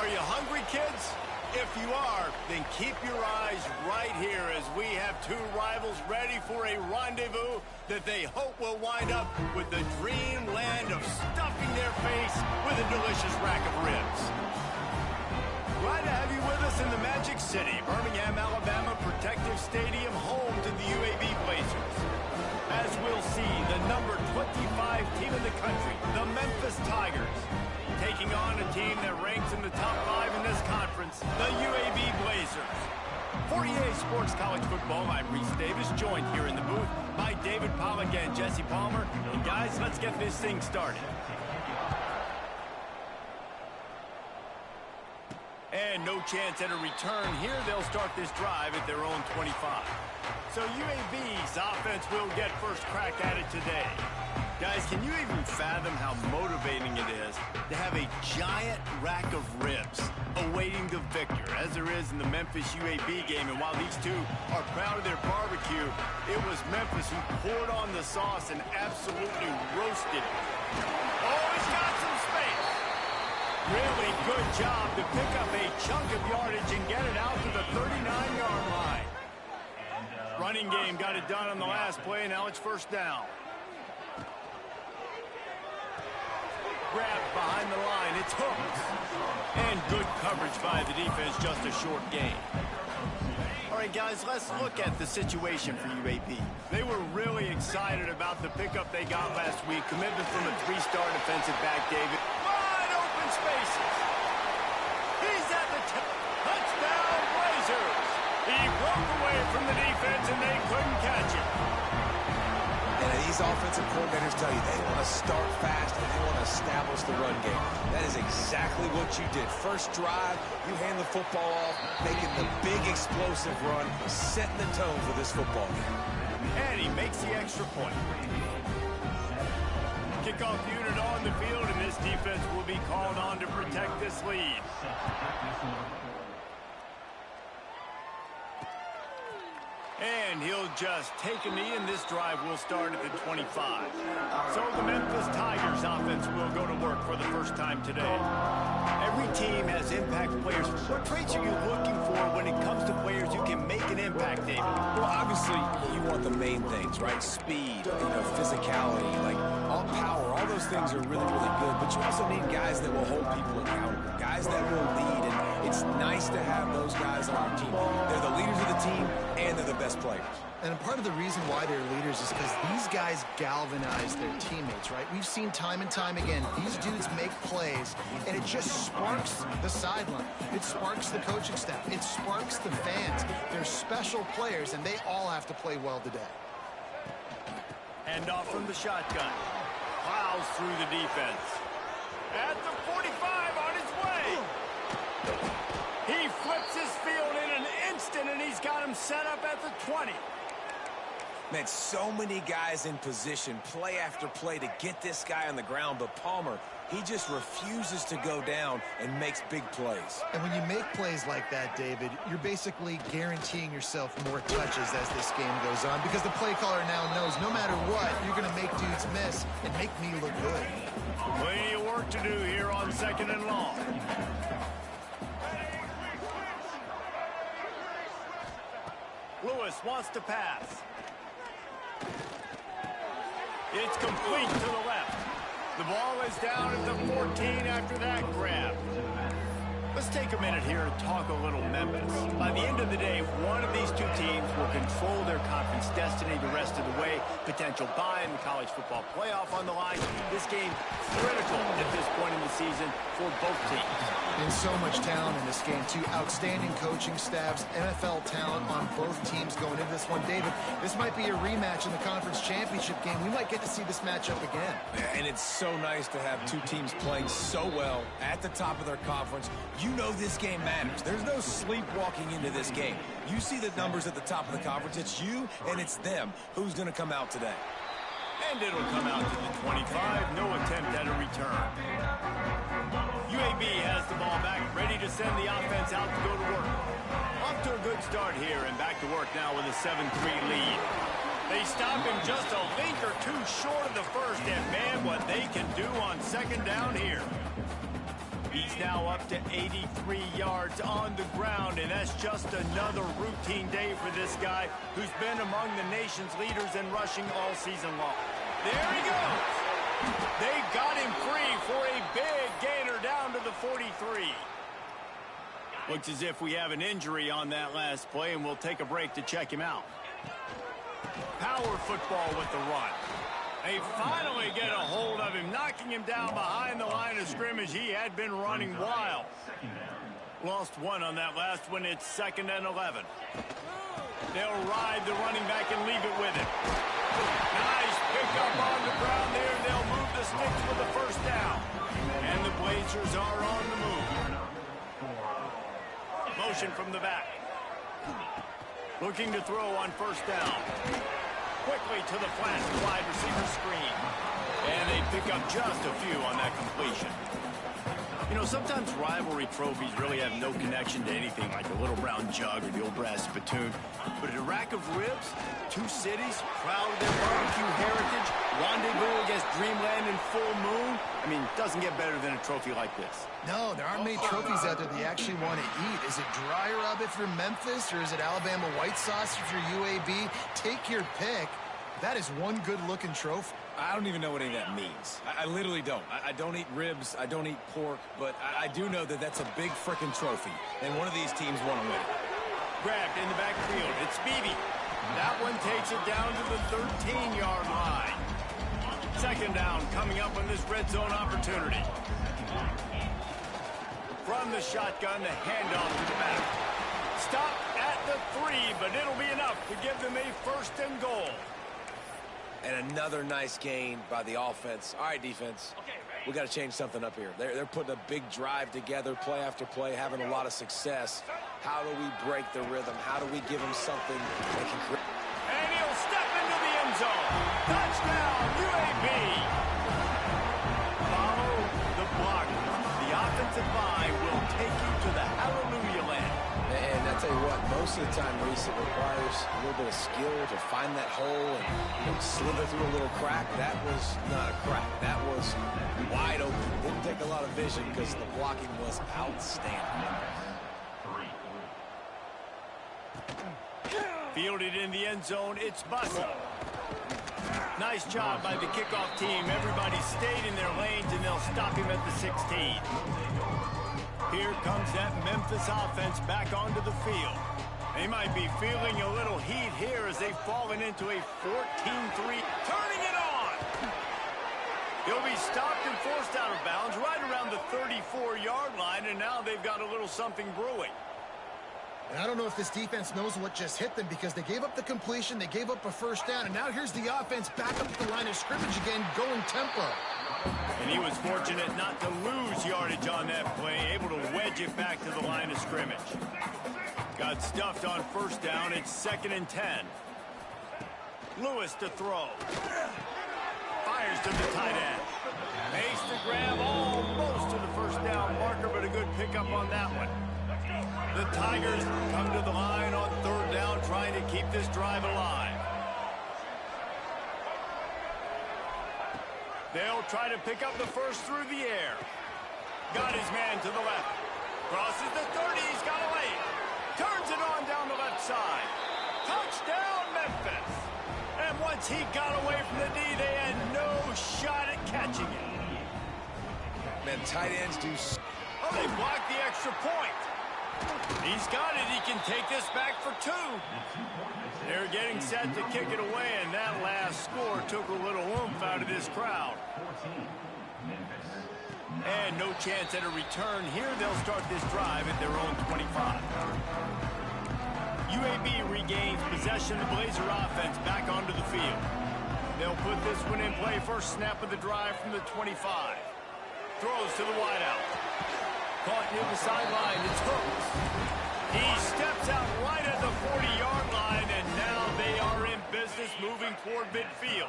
Are you hungry, kids? If you are, then keep your eyes right here as we have two rivals ready for a rendezvous that they hope will wind up with the dreamland of stuffing their face with a delicious rack of ribs. Glad to have you with us in the Magic City, Birmingham, Alabama Protective Stadium, home to the UAB Blazers. As we'll see, the number 25 team in the country, the Memphis Tigers, taking on a team that ranks in the top 5 in this conference, the UAB Blazers. For EA Sports College Football, I'm Reese Davis, joined here in the booth by David Pollack and Jesse Palmer. And guys, let's get this thing started. And no chance at a return here. They'll start this drive at their own 25. So UAB's offense will get first crack at it today. Guys, can you even fathom how motivating it is to have a giant rack of ribs awaiting the victor, as there is in the Memphis UAB game? And while these two are proud of their barbecue, it was Memphis who poured on the sauce and absolutely roasted it. Oh, he's got some space. Really good job to pick up a chunk of yardage and get it out to the 39-yard line. Running game got it done on the last play, and now it's first down. Grabbed behind the line, it's hooked. And good coverage by the defense, just a short gain. All right, guys, let's look at the situation for UAB. They were really excited about the pickup they got last week. Commitment from a 3-star defensive back, David. Wide open spaces. He's at the touchdown, Blazers. He broke away from the defense, and they couldn't catch it. And these offensive coordinators tell you they want to start fast and they want to establish the run game. That is exactly what you did. First drive, you hand the football off, making the big explosive run, setting the tone for this football game. And he makes the extra point. Kickoff unit on the field, and this defense will be called on to protect this lead. And he'll just take a knee, and this drive will start at the 25. So the Memphis Tigers offense will go to work for the first time today. Every team has impact players. What traits are you looking for when it comes to players who can make an impact, David? Well, obviously, you want the main things, right? Speed, physicality, like all power. All those things are really, really good. But you also need guys that will hold people accountable, guys that will lead. And it's nice to have those guys on your team. They're the leaders of the team, and they're the best players. And part of the reason why they're leaders is because these guys galvanize their teammates, right? We've seen time and time again, these dudes make plays, and it just sparks the sideline. It sparks the coaching staff. It sparks the fans. They're special players, and they all have to play well today. Hand off from the shotgun. Plows through the defense. At the 45 on his way. He flips his field in an instant, and he's got him set up at the 20. Man, so many guys in position, play after play to get this guy on the ground, but Palmer, he just refuses to go down and makes big plays. And when you make plays like that, David, you're basically guaranteeing yourself more touches as this game goes on, because the play caller now knows no matter what, you're going to make dudes miss and make me look good. Plenty of work to do here on 2nd and long. Lewis wants to pass. It's complete to the left. The ball is down at the 14 after that grab. Let's take a minute here and talk a little Memphis. By the end of the day, one of these two teams will control their conference destiny the rest of the way. Potential bye in the college football playoff on the line. This game critical at this point in the season for both teams. And so much talent in this game, too. Outstanding coaching staffs, NFL talent on both teams going into this one. David, this might be a rematch in the conference championship game. We might get to see this matchup again. And it's so nice to have two teams playing so well at the top of their conference. You know this game matters. There's no sleepwalking into this game. You see the numbers at the top of the conference. It's you and it's them. Who's going to come out today? And it'll come out to the 25. No attempt at a return. UAB has the ball back, ready to send the offense out to go to work. Off to a good start here, and back to work now with a 7-3 lead. They stop him just a link or two short of the first, and man, what they can do on 2nd down here. He's now up to 83 yards on the ground, and that's just another routine day for this guy who's been among the nation's leaders in rushing all season long. There he goes. They got him free for a big gainer down to the 43. Looks as if we have an injury on that last play, and we'll take a break to check him out. Power football with the run. They finally get a hold of him, knocking him down behind the line of scrimmage. He had been running wild. Lost one on that last one. It's 2nd and 11. They'll ride the running back and leave it with him. Nice pickup on the ground there. They'll move the sticks for the first down. And the Blazers are on the move. Motion from the back. Looking to throw on first down. Quickly to the flat wide receiver screen. And they pick up just a few on that completion. You know, sometimes rivalry trophies really have no connection to anything like the little brown jug or the old brass spittoon. But a rack of ribs, two cities, proud of their barbecue heritage, rendezvous against Dreamland and Full Moon. I mean, doesn't get better than a trophy like this. No, there aren't many trophies out there that you actually want to eat. Is it Dry Rub if you're Memphis, or is it Alabama White Sauce if you're UAB? Take your pick. That is one good-looking trophy. I don't even know what any of that means. I literally don't. I don't eat ribs. I don't eat pork. But I do know that that's a big frickin' trophy. And one of these teams want to win it. Grabbed in the backfield. It's Beebe. That one takes it down to the 13-yard line. 2nd down coming up on this red zone opportunity. From the shotgun, the handoff to the back. Stop at the 3, but it'll be enough to give them a 1st and goal. And another nice gain by the offense. All right, defense. We got to change something up here. They're putting a big drive together, play after play, having a lot of success. How do we break the rhythm? How do we give them something that can create? And he'll step into the end zone. Touchdown, UAB. Follow the block. The offensive line will take you to the hallelujah land. And I tell you what, most of the time, Reese, it requires a little bit of skill to find that hole and slither through a little crack. That was not a crack. That was wide open. Didn't take a lot of vision because the blocking was outstanding. Fielded in the end zone, it's Bussey. Nice job by the kickoff team. Everybody stayed in their lanes, and they'll stop him at the 16. Here comes that Memphis offense back onto the field. They might be feeling a little heat here as they've fallen into a 14-3. Turning it on! He'll be stopped and forced out of bounds right around the 34-yard line, and now they've got a little something brewing. And I don't know if this defense knows what just hit them, because they gave up the completion, they gave up a 1st down, and now here's the offense back up at the line of scrimmage again, going tempo. And he was fortunate not to lose yardage on that play, able to wedge it back to the line of scrimmage. Got stuffed on 1st down. It's 2nd and 10. Lewis to throw. Fires to the tight end. Makes the grab almost to the 1st down marker, but a good pickup on that one. The Tigers come to the line on 3rd down, trying to keep this drive alive. They'll try to pick up the 1st through the air. Got his man to the left. Crosses the 30. He's got a lane. Turns it on down the left side. Touchdown, Memphis. And once he got away from the D, they had no shot at catching it. Man, tight ends do... Oh, they blocked the extra point. He's got it. He can take this back for 2. They're getting set to kick it away, and that last score took a little oomph out of this crowd. And no chance at a return here. They'll start this drive at their own 25. UAB regains possession of the Blazer offense back onto the field. They'll put this one in play. First snap of the drive from the 25. Throws to the wideout. Caught near the sideline. It's Hooks. He steps out right at the 40-yard line, and now they are in business moving toward midfield.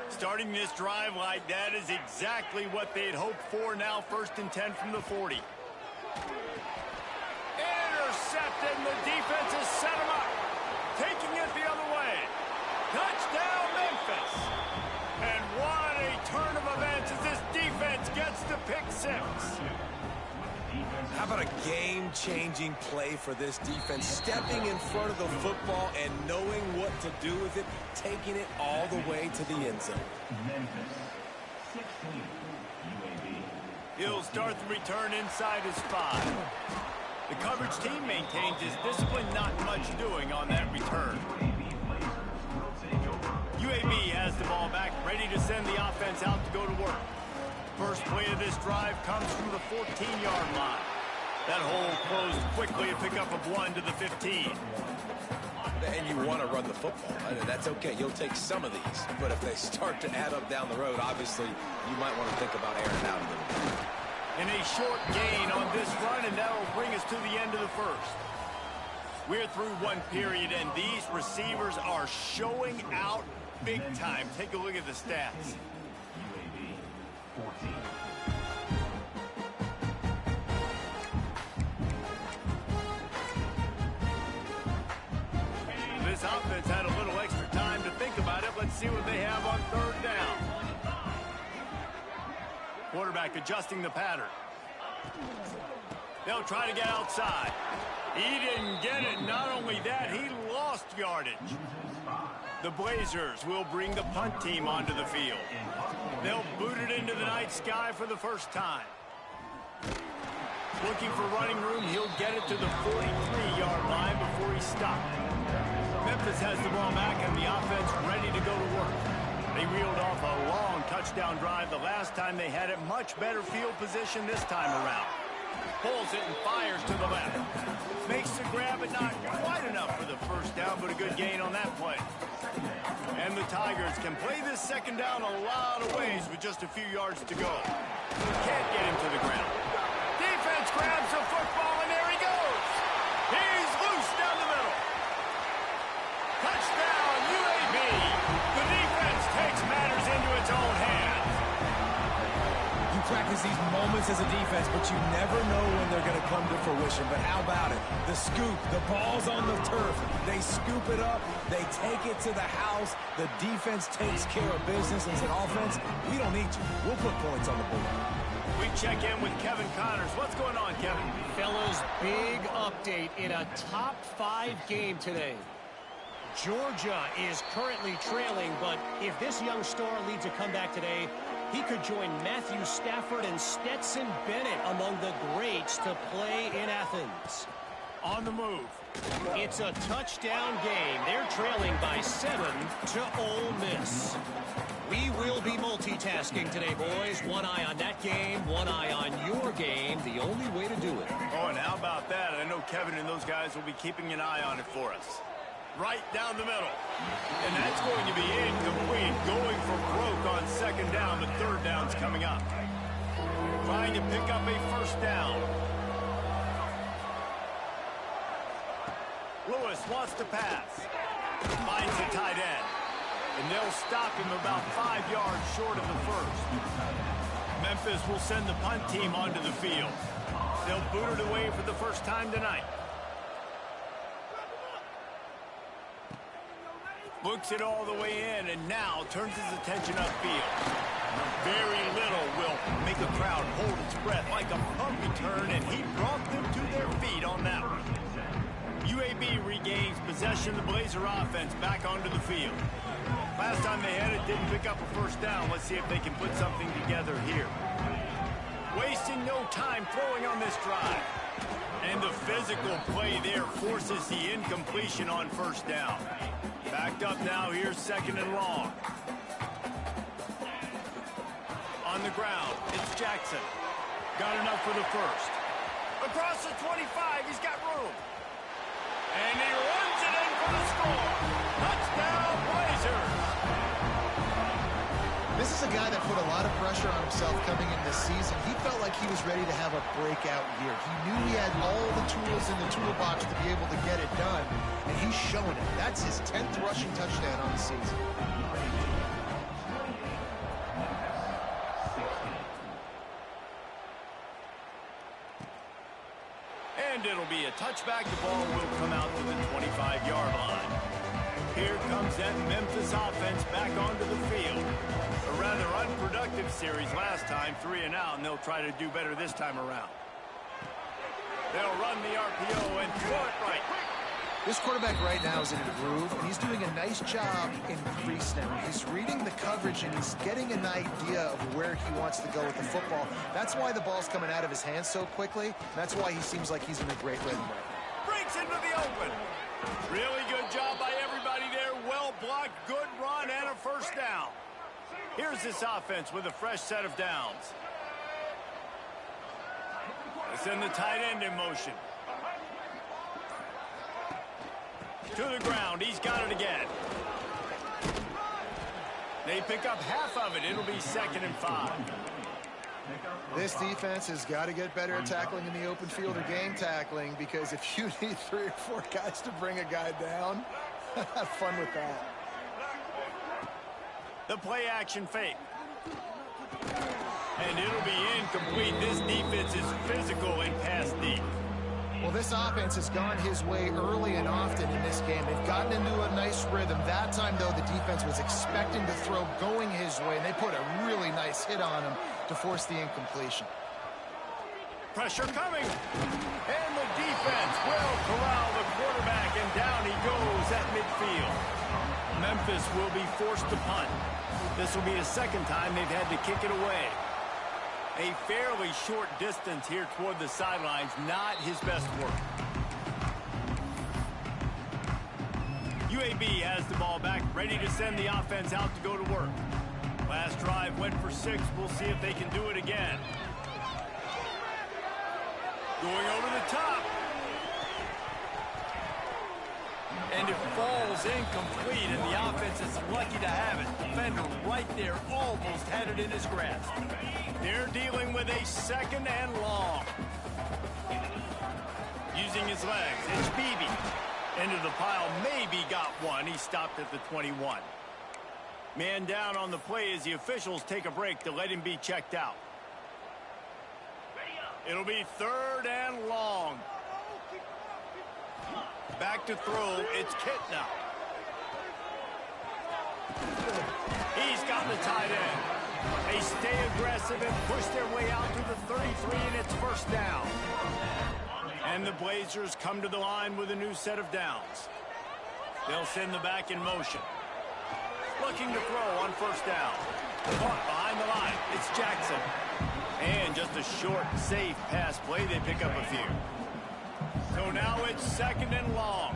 Starting this drive like that is exactly what they'd hoped for. Now 1st and 10 from the 40. Intercepted, and the defense has set him up. Taking it the other way. Touchdown, Memphis. And what a turn of events as this defense gets to pick 6. about a game-changing play for this defense? Stepping in front of the football and knowing what to do with it, taking it all the way to the end zone. Memphis, 16, UAB. He'll start the return inside his 5. The coverage team maintains his discipline, not much doing on that return. UAB has the ball back, ready to send the offense out to go to work. First play of this drive comes from the 14-yard line. That hole closed quickly, a pickup of 1 to the 15. And you want to run the football. That's okay. You'll take some of these. But if they start to add up down the road, obviously, you might want to think about airing out a little bit. And a short gain on this run, and that'll bring us to the end of the first. We're through one period, and these receivers are showing out big time. Take a look at the stats. UAB, 14. This offense had a little extra time to think about it. Let's see what they have on third down. Quarterback adjusting the pattern. They'll try to get outside. He didn't get it. Not only that, he lost yardage. The Blazers will bring the punt team onto the field. They'll boot it into the night sky for the first time. Looking for running room, he'll get it to the 43-yard line before he's stopped. Memphis has the ball back and the offense ready to go to work. They reeled off a long touchdown drive the last time they had it. Much better field position this time around. Pulls it and fires to the left. Makes the grab, but not quite enough for the first down, but a good gain on that play. And the Tigers can play this second down a lot of ways with just a few yards to go. Can't get him to the ground. Defense grabs the football, and there he goes. He's loose down the middle. Touchdown, UAB. The defense takes matters into its own hands. You practice these moments as a defense, but you never know when they're going to come to fruition. But how about it? The scoop, the ball's on the turf. They scoop it up. They take it to the house. The defense takes care of business. As an offense, we don't need you. We'll put points on the board. We check in with Kevin Connors. What's going on, Kevin? Fellas, big update in a top 5 game today. Georgia is currently trailing, but if this young star leads a comeback today, he could join Matthew Stafford and Stetson Bennett among the greats to play in Athens. On the move. It's a touchdown game. They're trailing by 7 to Ole Miss. We will be multitasking today, boys. One eye on that game, one eye on your game. The only way to do it. Oh, and how about that? I know Kevin and those guys will be keeping an eye on it for us. Right down the middle. And that's going to be incomplete. Going for broke on second down, but third down's coming up. Trying to pick up a first down. Lewis wants to pass. Finds the tight end. And they'll stop him about 5 yards short of the first. Memphis will send the punt team onto the field. They'll boot it away for the first time tonight. Looks it all the way in, and now turns his attention upfield. Very little will make a crowd hold its breath like a punt return, and he brought them to their feet on that one. UAB regains possession of the Blazer offense back onto the field. Last time they had it, didn't pick up a first down. Let's see if they can put something together here. Wasting no time throwing on this drive. And the physical play there forces the incompletion on first down. Backed up now, here's second and long. On the ground, it's Jackson. Got enough for the first. Across the 25, he's got room. And he runs it in for the score. Touchdown, Blazers. This is a guy that put a lot of pressure on himself coming into this season. He felt like he was ready to have a breakout year. He knew he had all the tools in the toolbox to be able to get it done, and he's showing it. That's his 10th rushing touchdown on the season. And it'll be a touchback. The ball will come out to the 25-yard line. Here comes that Memphis offense back onto the field. A rather unproductive series last time, 3 and out, and they'll try to do better this time around. They'll run the RPO and throw it right. This quarterback right now is in a groove, and he's doing a nice job in pre-snap. He's reading the coverage, and he's getting an idea of where he wants to go with the football. That's why the ball's coming out of his hands so quickly. That's why he seems like he's in a great rhythm right now. Breaks into the open. Really good job by everybody there. Well blocked, good run, and a first down. Here's this offense with a fresh set of downs. They send the tight end in motion. To the ground. He's got it again. They pick up half of it. It'll be 2nd and 5. This defense has got to get better at tackling in the open field or game tackling, because if you need 3 or 4 guys to bring a guy down, have fun with that. The play action fake. And it'll be incomplete. This defense is physical and pass deep. Well, this offense has gone his way early and often in this game. They've gotten into a nice rhythm. That time, though, the defense was expecting the throw going his way, and they put a really nice hit on him to force the incompletion. Pressure coming. And the defense will corral the quarterback, and down he goes at midfield. Memphis will be forced to punt. This will be the 2nd time they've had to kick it away. A fairly short distance here toward the sidelines, not his best work. UAB has the ball back, ready to send the offense out to go to work. Last drive went for 6. We'll see if they can do it again. Going over the top. And it falls incomplete, and the offense is lucky to have it. Defender right there almost had it in his grasp. They're dealing with a 2nd and long. Using his legs, it's Beebe. Into the pile, maybe got one. He stopped at the 21. Man down on the play as the officials take a break to let him be checked out. It'll be 3rd and long. Back to throw, it's Kitna. He's got the tight end. They stay aggressive and push their way out to the 33, and it's 1st down. And the Blazers come to the line with a new set of downs. They'll send the back in motion. Looking to throw on 1st down. Caught behind the line, it's Jackson. And just a short, safe pass play, they pick up a few. So now it's 2nd and long.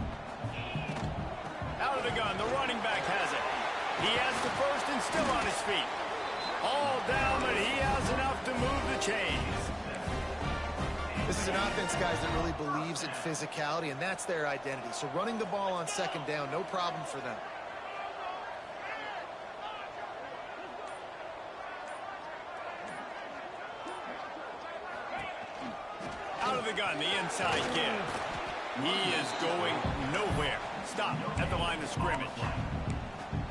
Out of the gun, the running back has it. He has the first and still on his feet. All down, but he has enough to move the chains. This is an offense, guys, that really believes in physicality, and that's their identity. So running the ball on 2nd down, no problem for them. Out of the gun, the inside give. He is going nowhere. Stop at the line of scrimmage.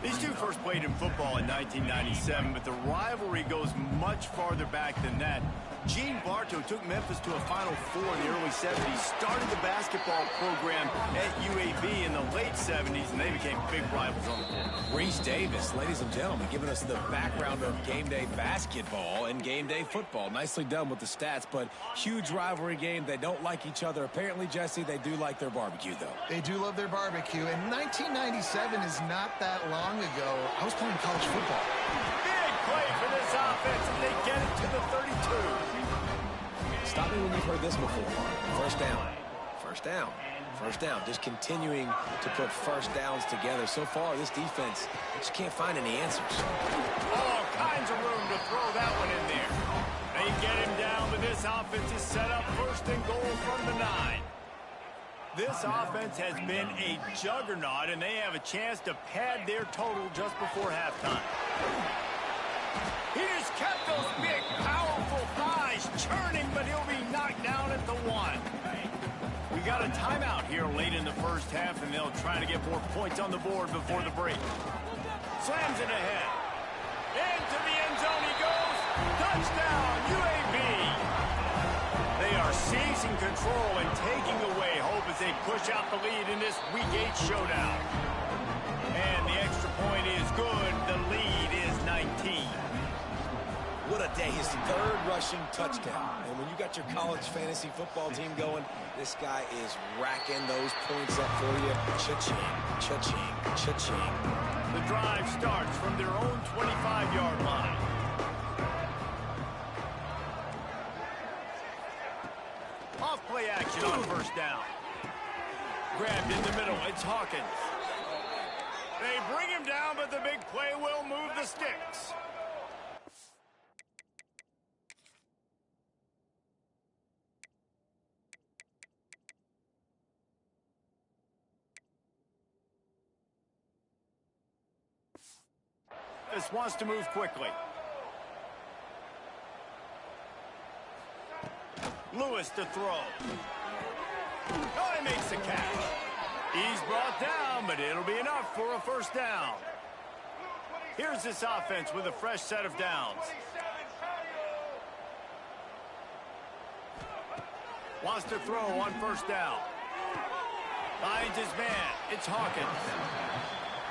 These two first played in football in 1997, but the rivalry goes much farther back than that. Gene Bartow took Memphis to a Final Four in the early 70s, started the basketball program at UAB in the late 70s, and they became big rivals on the court. Reese Davis, ladies and gentlemen, giving us the background of game day basketball and game day football. Nicely done with the stats, but huge rivalry game. They don't like each other. Apparently, Jesse, they do like their barbecue, though. They do love their barbecue, and 1997 is not that long ago. I was playing college football. Big play for this offense, and they get it to the 32. Stop me when you've heard this before. 1st down. 1st down. 1st down. Just continuing to put 1st downs together. So far, this defense just can't find any answers. All kinds of room to throw that one in there. They get him down, but this offense is set up 1st and goal from the 9. This offense has been a juggernaut, and they have a chance to pad their total just before halftime. He just kept those big, powerful thighs churning, but he'll be knocked down at the 1. We got a timeout here late in the first half, and they'll try to get more points on the board before the break. Slams it ahead. Into the end zone he goes. Touchdown, UAB. They are seizing control and taking away hope as they push out the lead in this Week 8 showdown. And the extra point is good. The lead is 19. What a that day, his 3rd rushing touchdown. And when you got your college fantasy football team going, this guy is racking those points up for you. Cha-ching, cha-ching, cha-ching. The drive starts from their own 25-yard line. Off play action on first down. Grabbed in the middle. It's Hawkins. They bring him down, but the big play will move the sticks. This wants to move quickly. Lewis to throw. Oh, he makes the catch. He's brought down, but it'll be enough for a first down. Here's this offense with a fresh set of downs. Wants to throw on first down. Finds his man. It's Hawkins.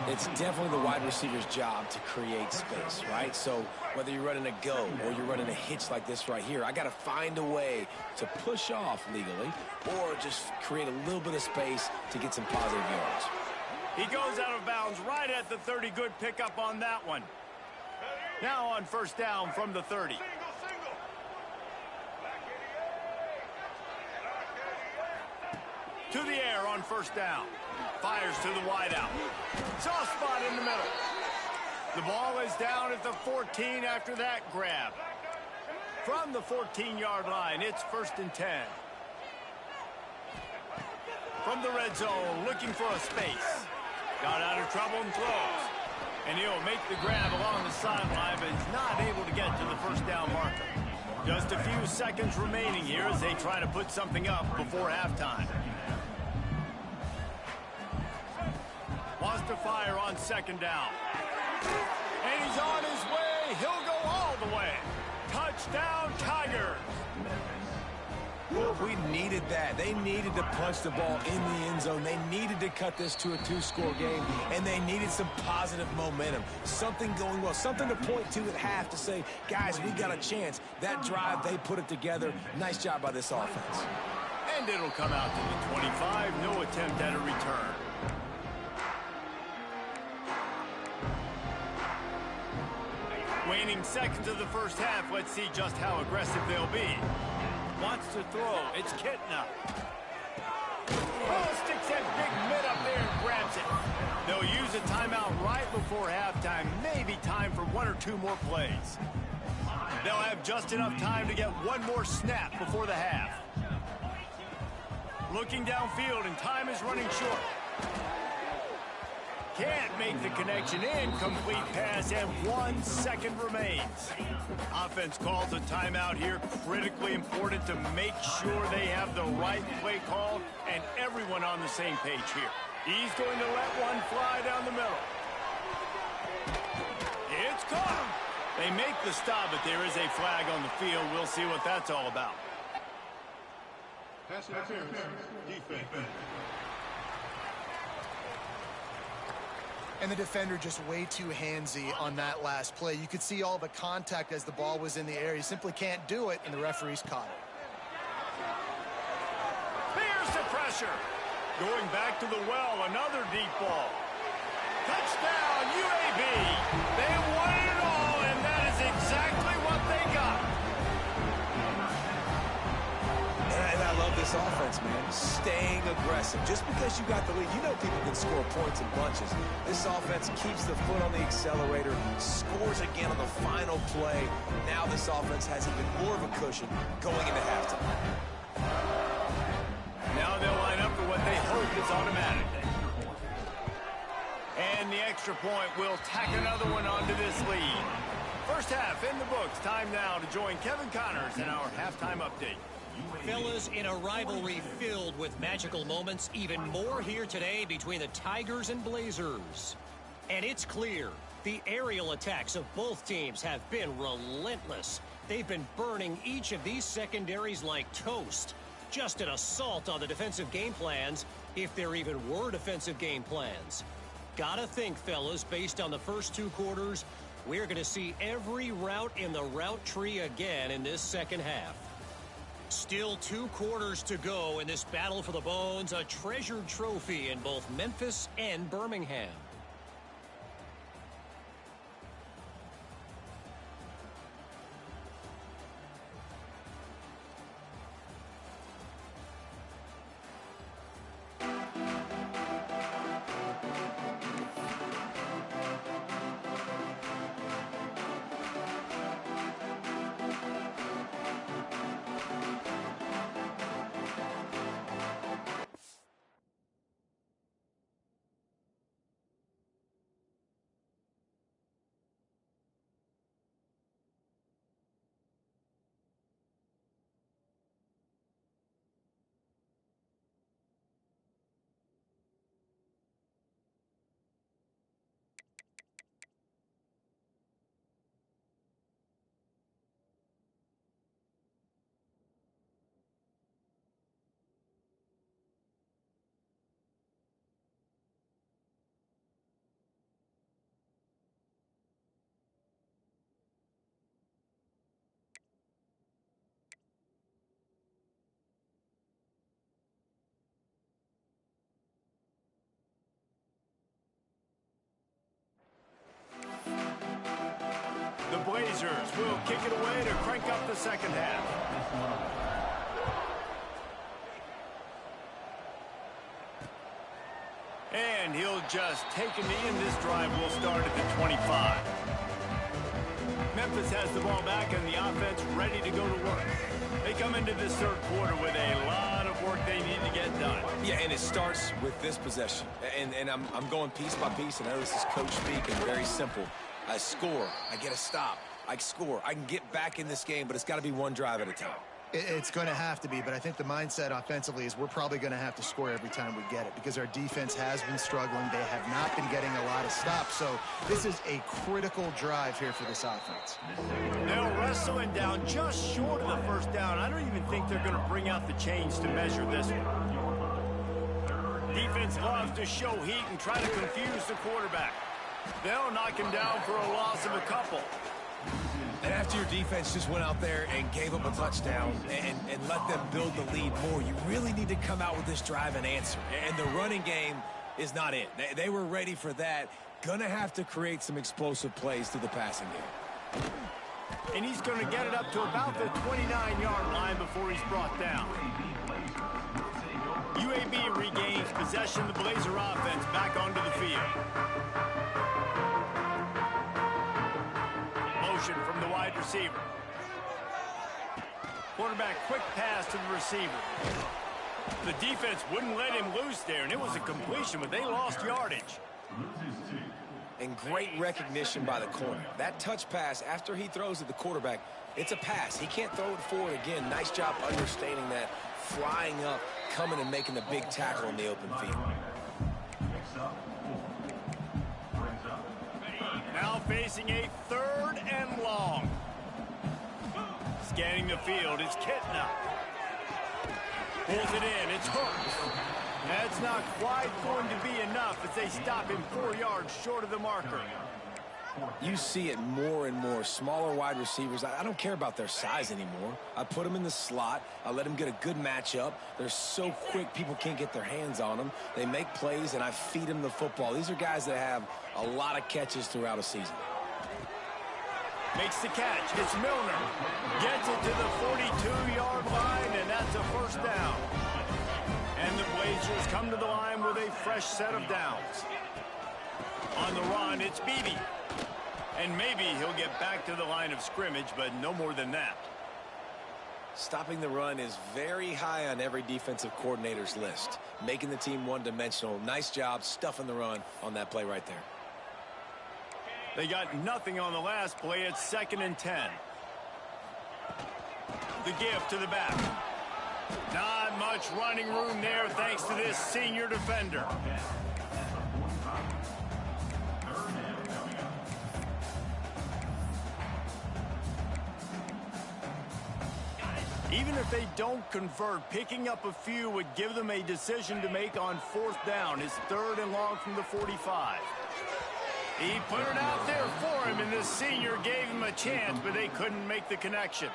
It's definitely the wide receiver's job to create space, right? So whether you're running a go or you're running a hitch like this right here, I got to find a way to push off legally or just create a little bit of space to get some positive yards. He goes out of bounds right at the 30. Good pickup on that one. Now on first down from the 30. To the air on first down. Fires to the wideout. Soft spot in the middle. The ball is down at the 14 after that grab. From the 14-yard line, it's 1st and 10. From the red zone, looking for a space. Got out of trouble and throws. And he'll make the grab along the sideline, but is not able to get to the first down marker. Just a few seconds remaining here as they try to put something up before halftime. Wants to fire on second down. And he's on his way. He'll go all the way. Touchdown, Tigers. We needed that. They needed to punch the ball in the end zone. They needed to cut this to a 2-score game, and they needed some positive momentum. Something going well, something to point to at half to say, guys, we got a chance. That drive, they put it together. Nice job by this offense. And it'll come out to the 25. No attempt at a return. Waning seconds of the first half. Let's see just how aggressive they'll be. Wants to throw. It's Kitna. Oh, sticks that big mid up there and grabs it. They'll use a timeout right before halftime. Maybe time for 1 or 2 more plays. They'll have just enough time to get 1 more snap before the half. Looking downfield, and time is running short. Can't make the connection. Incomplete pass, and 1 second remains. Offense calls a timeout here. Critically important to make sure they have the right play call and everyone on the same page here. He's going to let one fly down the middle. It's caught him. They make the stop, but there is a flag on the field. We'll see what that's all about. Pass interference. Defense. And the defender just way too handsy on that last play. You could see all the contact as the ball was in the air. He simply can't do it, and the referees caught it. There's the pressure. Going back to the well, another deep ball. Touchdown, UAB. They won it all, and that is exactly what they got. And I love this offense, man. Staying aggressive. Just because you got the lead, you know people can score points in bunches. This offense keeps the foot on the accelerator, scores again on the final play. Now this offense has even more of a cushion going into halftime. Now they'll line up for what they hope is automatic. And the extra point will tack another one onto this lead. First half in the books. Time now to join Kevin Connors in our halftime update. Fellas, in a rivalry filled with magical moments, even more here today between the Tigers and Blazers. And it's clear, the aerial attacks of both teams have been relentless. They've been burning each of these secondaries like toast. Just an assault on the defensive game plans, if there even were defensive game plans. Gotta think, fellas, based on the first 2 quarters, We're going to see every route in the route tree again in this second half. Still 2 quarters to go in this battle for the bones, a treasured trophy in both Memphis and Birmingham. The Blazers will kick it away to crank up the second half. And he'll just take a knee, and this drive will start at the 25. Memphis has the ball back, and the offense ready to go to work. They come into this third quarter with a lot of work they need to get done. Yeah, and it starts with this possession. And I'm going piece by piece, and I know this is coach speak and very simple. I score, I get a stop, I score. I can get back in this game, but it's got to be one drive at a time. It's going to have to be, but I think the mindset offensively is we're probably going to have to score every time we get it because our defense has been struggling. They have not been getting a lot of stops, so this is a critical drive here for this offense. They'll wrestle him down just short of the first down. I don't even think they're going to bring out the chains to measure this one. Defense loves to show heat and try to confuse the quarterback. They'll knock him down for a loss of a couple. And after your defense just went out there and gave up a touchdown and let them build the lead more, you really need to come out with this drive and answer. And the running game is not it. They were ready for that. Gonna have to create some explosive plays through the passing game. And he's going to get it up to about the 29-yard line before he's brought down. UAB regains possession. The Blazer offense back onto the field. Motion from the wide receiver. Quarterback quick pass to the receiver. The defense wouldn't let him loose there, and it was a completion, but they lost yardage. And great recognition by the corner. That touch pass after he throws at the quarterback, it's a pass. He can't throw it forward again. Nice job understanding that, flying up, coming and making the big tackle in the open field. Now facing a 3rd and long. Scanning the field, it's Kitna. Pulls it in, it's Hooks. That's not quite going to be enough as they stop him 4 yards short of the marker. You see it more and more. Smaller wide receivers, I don't care about their size anymore. I put them in the slot. I let them get a good matchup. They're so quick, people can't get their hands on them. They make plays, and I feed them the football. These are guys that have a lot of catches throughout a season. Makes the catch. It's Milner. Gets it to the 42-yard line, and that's a first down. And the Blazers come to the line with a fresh set of downs. On the run, it's Beebe. And maybe he'll get back to the line of scrimmage, but no more than that. Stopping the run is very high on every defensive coordinator's list. Making the team one-dimensional. Nice job stuffing the run on that play right there. They got nothing on the last play. It's 2nd and 10. The give to the back. Not much running room there thanks to this senior defender. Even if they don't convert, picking up a few would give them a decision to make on 4th down. It's 3rd and long from the 45. He put it out there for him, and the senior gave him a chance, but they couldn't make the connection.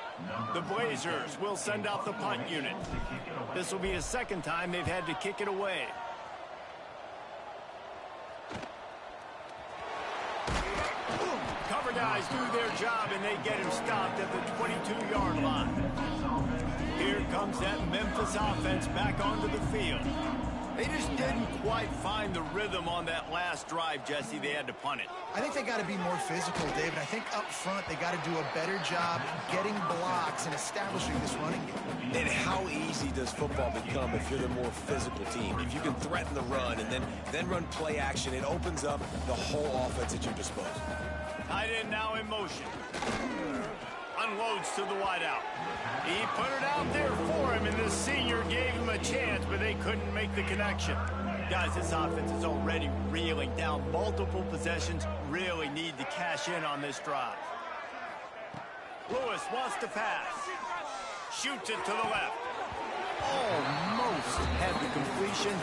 The Blazers will send out the punt unit. This will be the second time they've had to kick it away. Cover guys do their job, and they get him stopped at the 22-yard line. Here comes that Memphis offense back onto the field. They just didn't quite find the rhythm on that last drive, Jesse. They had to punt it. I think they got to be more physical, David. I think up front they got to do a better job getting blocks and establishing this running game. And how easy does football become if you're the more physical team? If you can threaten the run and then run play action, it opens up the whole offense at your disposal. Tight end now in motion. Unloads to the wideout. He put it out there for him, and the senior gave him a chance, but they couldn't make the connection. Guys, this offense is already reeling down multiple possessions. Really need to cash in on this drive. Lewis wants to pass. Shoots it to the left. Almost had the completion.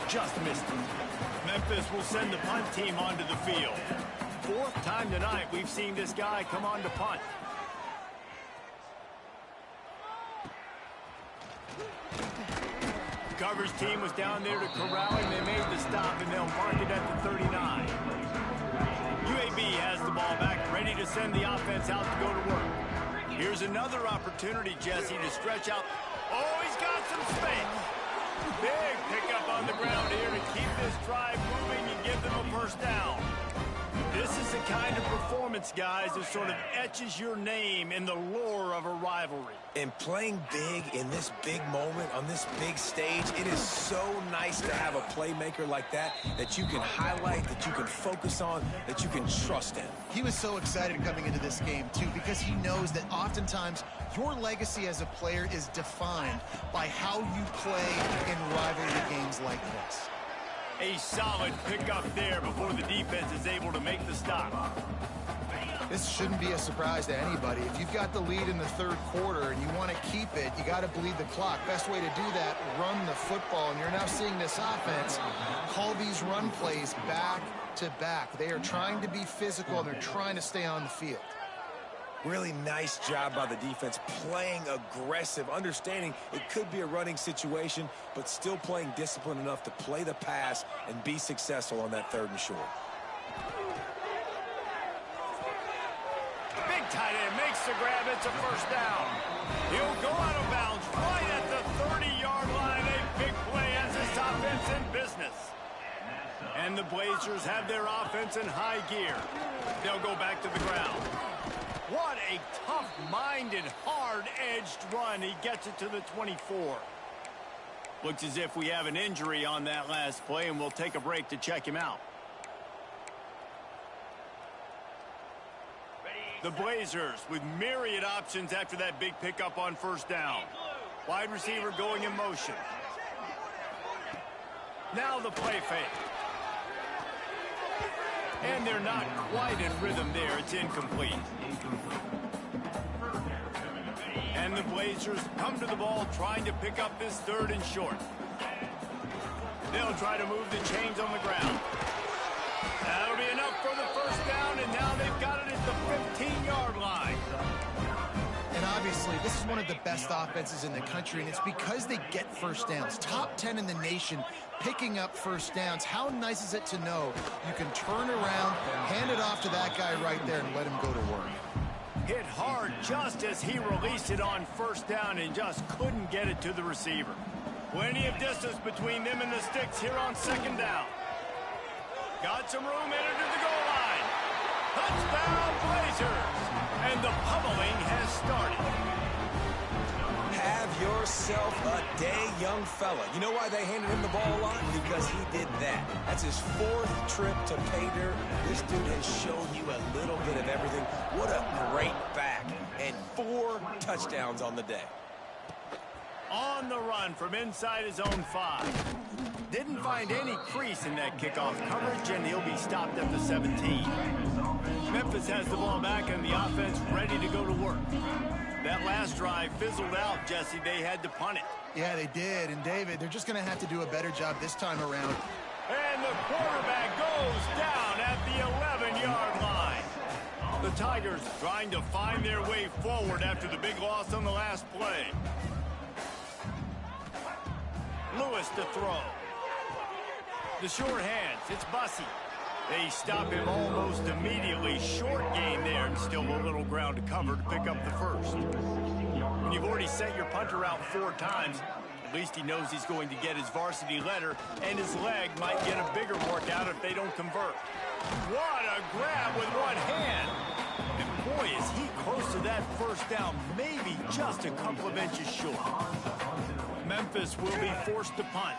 Just missed it. Memphis will send the punt team onto the field. Fourth time tonight we've seen this guy come on to punt. Coverage team was down there to corral him. They made the stop, and they'll mark it at the 39. UAB has the ball back, ready to send the offense out to go to work. Here's another opportunity, Jesse, to stretch out. Oh, he's got some space. Big pickup on the ground here to keep this drive moving and give them a first down. This is the kind of performance, guys, that sort of etches your name in the lore of a rivalry. And playing big in this big moment, on this big stage, it is so nice to have a playmaker like that you can highlight, that you can focus on, that you can trust in. He was so excited coming into this game, too, because he knows that oftentimes your legacy as a player is defined by how you play in rivalry games like this. A solid pickup there before the defense is able to make the stop. This shouldn't be a surprise to anybody. If you've got the lead in the third quarter and you want to keep it, you got to bleed the clock. Best way to do that, run the football. And you're now seeing this offense call these run plays back to back. They are trying to be physical, and they're trying to stay on the field. Really nice job by the defense, playing aggressive, understanding it could be a running situation, but still playing disciplined enough to play the pass and be successful on that 3rd and short. Big tight end makes the grab. It's a first down. He'll go out of bounds right at the 30-yard line. A big play as this offense in business. And the Blazers have their offense in high gear. They'll go back to the ground. What a tough-minded, hard-edged run. He gets it to the 24. Looks as if we have an injury on that last play, and we'll take a break to check him out. The Blazers with myriad options after that big pickup on first down. Wide receiver going in motion. Now the play fake. And they're not quite in rhythm there. It's incomplete. And the Blazers come to the ball trying to pick up this 3rd and short. They'll try to move the chains on the ground. That'll be enough for the first down, and now they've got it at the 15-yard line. And obviously, this is one of the best offenses in the country, and it's because they get first downs. Top 10 in the nation picking up first downs. How nice is it to know you can turn around, hand it off to that guy right there, and let him go to work. Hit hard just as he released it on first down and just couldn't get it to the receiver. Plenty of distance between them and the sticks here on 2nd down. Got some room, entered to the goal line. Touchdown, Blazers! And the pummeling has started. Have yourself a day, young fella. You know why they handed him the ball a lot? Because he did that. That's his 4th trip to pay dirt. This dude has shown you a little bit of everything. What a great back. And 4 touchdowns on the day. On the run from inside his own 5. Didn't find any crease in that kickoff coverage, and he'll be stopped at the 17. Memphis has the ball back, and the offense ready to go to work. That last drive fizzled out, Jesse. They had to punt it. Yeah, they did. And, David, they're just going to have to do a better job this time around. And the quarterback goes down at the 5-yard line. The Tigers trying to find their way forward after the big loss on the last play. Lewis to throw. The short hands, it's Bussey. They stop him almost immediately. Short gain there, and still a little ground to cover to pick up the first. When you've already sent your punter out 4 times, at least he knows he's going to get his varsity letter, and his leg might get a bigger workout if they don't convert. What a grab with one hand. And boy, is he close to that first down, maybe just a couple of inches short. Memphis will be forced to punt.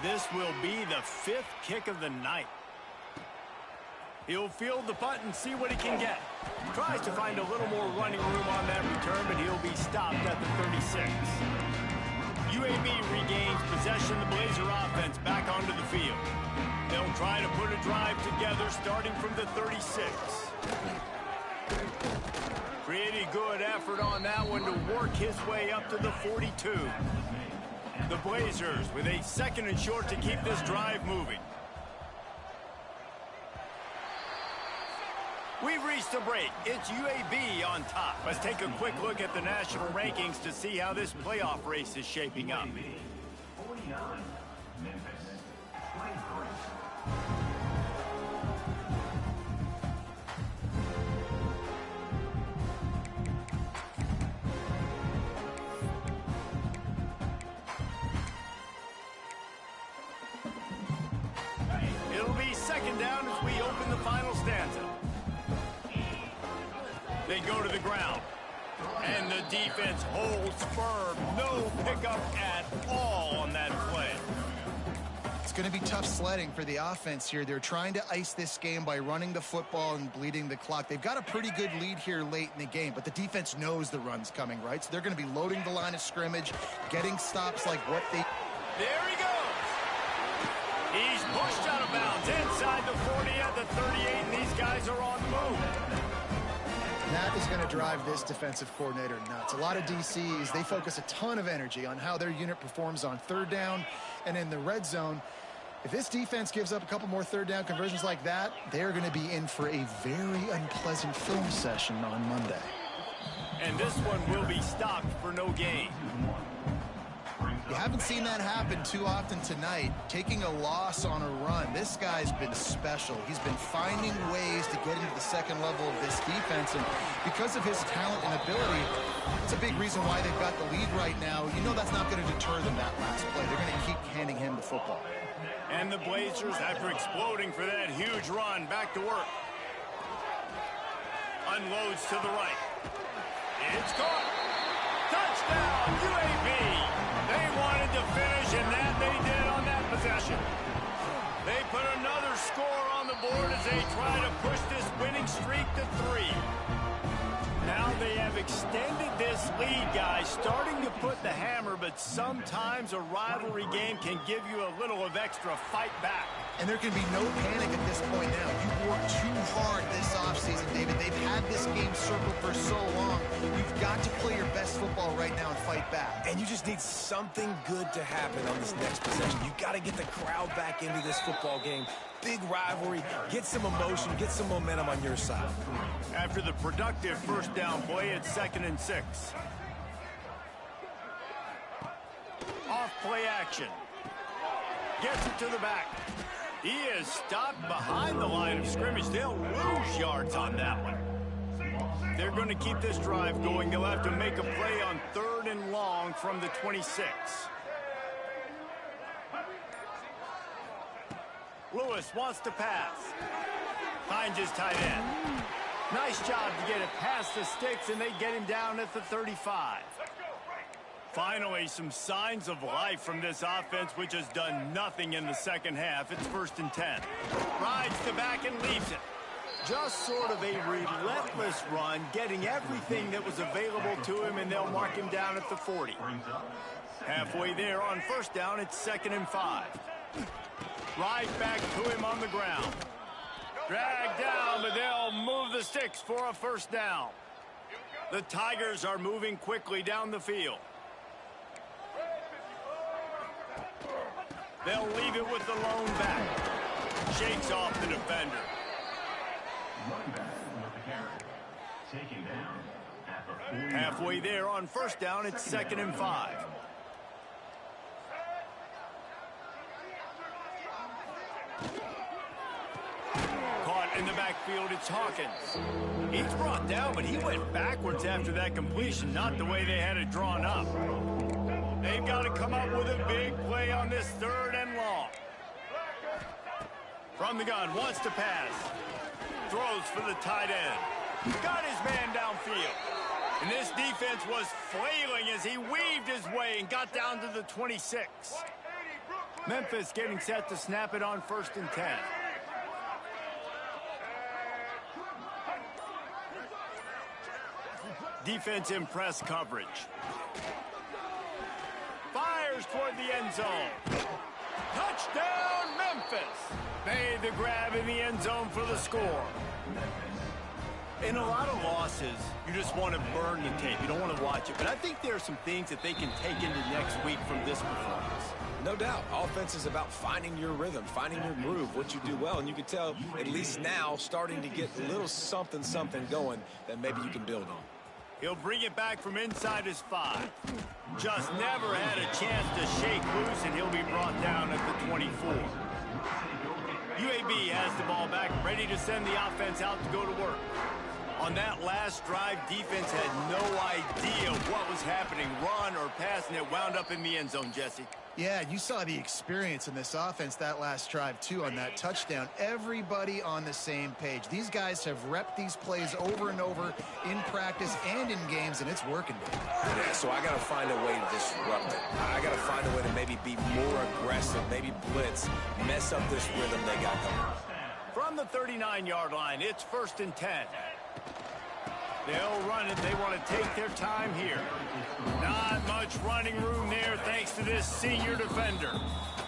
This will be the 5th kick of the night. He'll field the punt and see what he can get. Tries to find a little more running room on that return, but he'll be stopped at the 36. UAB regains possession of the Blazer offense back onto the field. They'll try to put a drive together starting from the 36. Pretty good effort on that one to work his way up to the 42. The Blazers with a 2nd and short to keep this drive moving. We've reached a break. It's UAB on top. Let's take a quick look at the national rankings to see how this playoff race is shaping up. 49, Memphis 23. It'll be 2nd down as we open the final stanza. They go to the ground, and the defense holds firm. No pickup at all on that play. It's going to be tough sledding for the offense here. They're trying to ice this game by running the football and bleeding the clock. They've got a pretty good lead here late in the game, but the defense knows the run's coming, right? So they're going to be loading the line of scrimmage, getting stops like what they... There he goes. He's pushed out of bounds inside the 40 at the 38, and these guys are on the move. That is going to drive this defensive coordinator nuts. A lot of DCs, they focus a ton of energy on how their unit performs on 3rd down and in the red zone. If this defense gives up a couple more 3rd down conversions like that, they're going to be in for a very unpleasant film session on Monday. And this one will be stopped for no gain. You haven't seen that happen too often tonight, taking a loss on a run. This guy's been special. He's been finding ways to get into the 2nd level of this defense, and because of his talent and ability, it's a big reason why they've got the lead right now. You know that's not going to deter them that last play. They're going to keep handing him the football. And the Blazers, after exploding for that huge run, back to work. Unloads to the right. It's caught. Touchdown, UAB. They wanted to finish, and that they did on that possession. They put another score on the board as they try to push this winning streak to 3. Now they have extended this lead, guys, starting to put the hammer, but sometimes a rivalry game can give you a little of extra fight back. And there can be no panic at this point now. You've worked too hard this offseason, David. They've had this game circled for so long. You've got to play your best football right now and fight back. And you just need something good to happen on this next possession. You got to get the crowd back into this football game. Big rivalry. Get some emotion. Get some momentum on your side. After the productive 1st down play, it's 2nd and 6. Off play action. Gets it to the back. He is stopped behind the line of scrimmage. They'll lose yards on that one. They're going to keep this drive going. They'll have to make a play on 3rd and long from the 26. Lewis wants to pass. Finds his tight end. Nice job to get it past the sticks, and they get him down at the 35. Finally, some signs of life from this offense, which has done nothing in the 2nd half. It's 1st and 10. Rides the back and leaves it. Just sort of a relentless run, getting everything that was available to him, and they'll mark him down at the 40. Halfway there on 1st down, it's 2nd and 5. Right back to him on the ground. Dragged down, but they'll move the sticks for a 1st down. The Tigers are moving quickly down the field. They'll leave it with the lone back. Shakes off the defender. Running back with the carry. Taken down at the 40. Halfway there on first down, it's 2nd and 5. Caught in the backfield, it's Hawkins. He's brought down, but he went backwards after that completion, not the way they had it drawn up. They've got to come up with a big play on this 3rd and long. From the gun, wants to pass. Throws for the tight end. Got his man downfield. And this defense was flailing as he weaved his way and got down to the 26. Memphis getting set to snap it on 1st and 10. Defense in press coverage. Fires toward the end zone. Touchdown, Memphis! Made the grab in the end zone for the score. In a lot of losses, you just want to burn the tape. You don't want to watch it. But I think there are some things that they can take into next week from this performance. No doubt. Offense is about finding your rhythm, finding your groove, what you do well. And you can tell, at least now, starting to get a little something going that maybe you can build on. He'll bring it back from inside his 5. Just never had a chance to shake loose, and he'll be brought down at the 24. UAB has the ball back, ready to send the offense out to go to work. On that last drive, defense had no idea what was happening, run or pass, and it wound up in the end zone, Jesse. Yeah, you saw the experience in this offense that last drive, too, on that touchdown. Everybody on the same page. These guys have repped these plays over and over in practice and in games, and it's working. Yeah, so I got to find a way to disrupt it. I got to find a way to maybe be more aggressive, maybe blitz, mess up this rhythm they got going. From the 39-yard line, it's 1st and 10. They'll run it. They want to take their time here. Not much running room there thanks to this senior defender.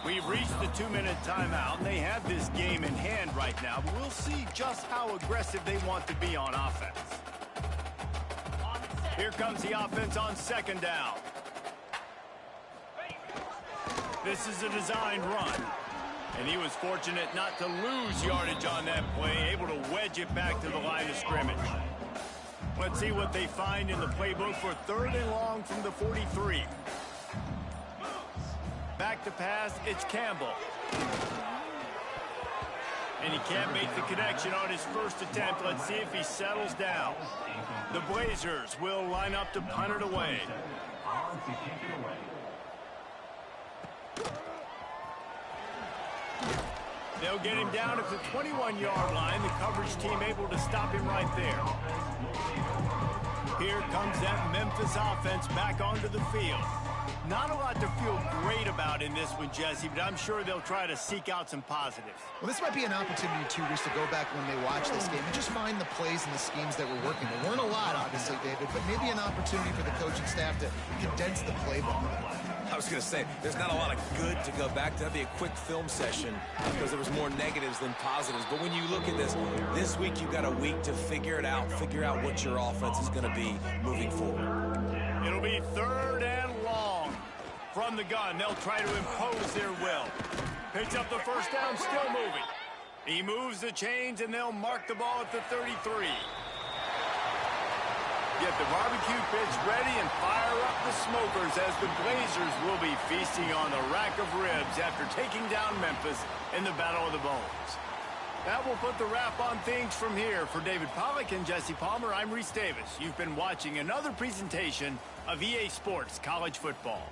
We've reached the 2-minute timeout, and they have this game in hand right now. But we'll see just how aggressive they want to be on offense. Here comes the offense on 2nd down. This is a designed run. And he was fortunate not to lose yardage on that play, able to wedge it back to the line of scrimmage. Let's see what they find in the playbook for 3rd and long from the 43. Back to pass, it's Campbell. And he can't make the connection on his first attempt. Let's see if he settles down. The Blazers will line up to punt it away. They'll get him down at the 21-yard line. The coverage team able to stop him right there. Here comes that Memphis offense back onto the field. Not a lot to feel great about in this one, Jesse, but I'm sure they'll try to seek out some positives. Well, this might be an opportunity, too, Reese, to go back when they watch this game and just find the plays and the schemes that were working. There weren't a lot, obviously, David, but maybe an opportunity for the coaching staff to condense the playbook. I was going to say, there's not a lot of good to go back to. That'd be a quick film session because there was more negatives than positives. But when you look at this week you got a week to figure out what your offense is going to be moving forward. It'll be 3rd and long. From the gun, they'll try to impose their will. Picks up the first down, still moving. He moves the chains, and they'll mark the ball at the 33. Get the barbecue pits ready and fire up the smokers as the Blazers will be feasting on the rack of ribs after taking down Memphis in the Battle of the Bones. That will put the wrap on things from here. For David Pollack and Jesse Palmer, I'm Reese Davis. You've been watching another presentation of EA Sports College Football.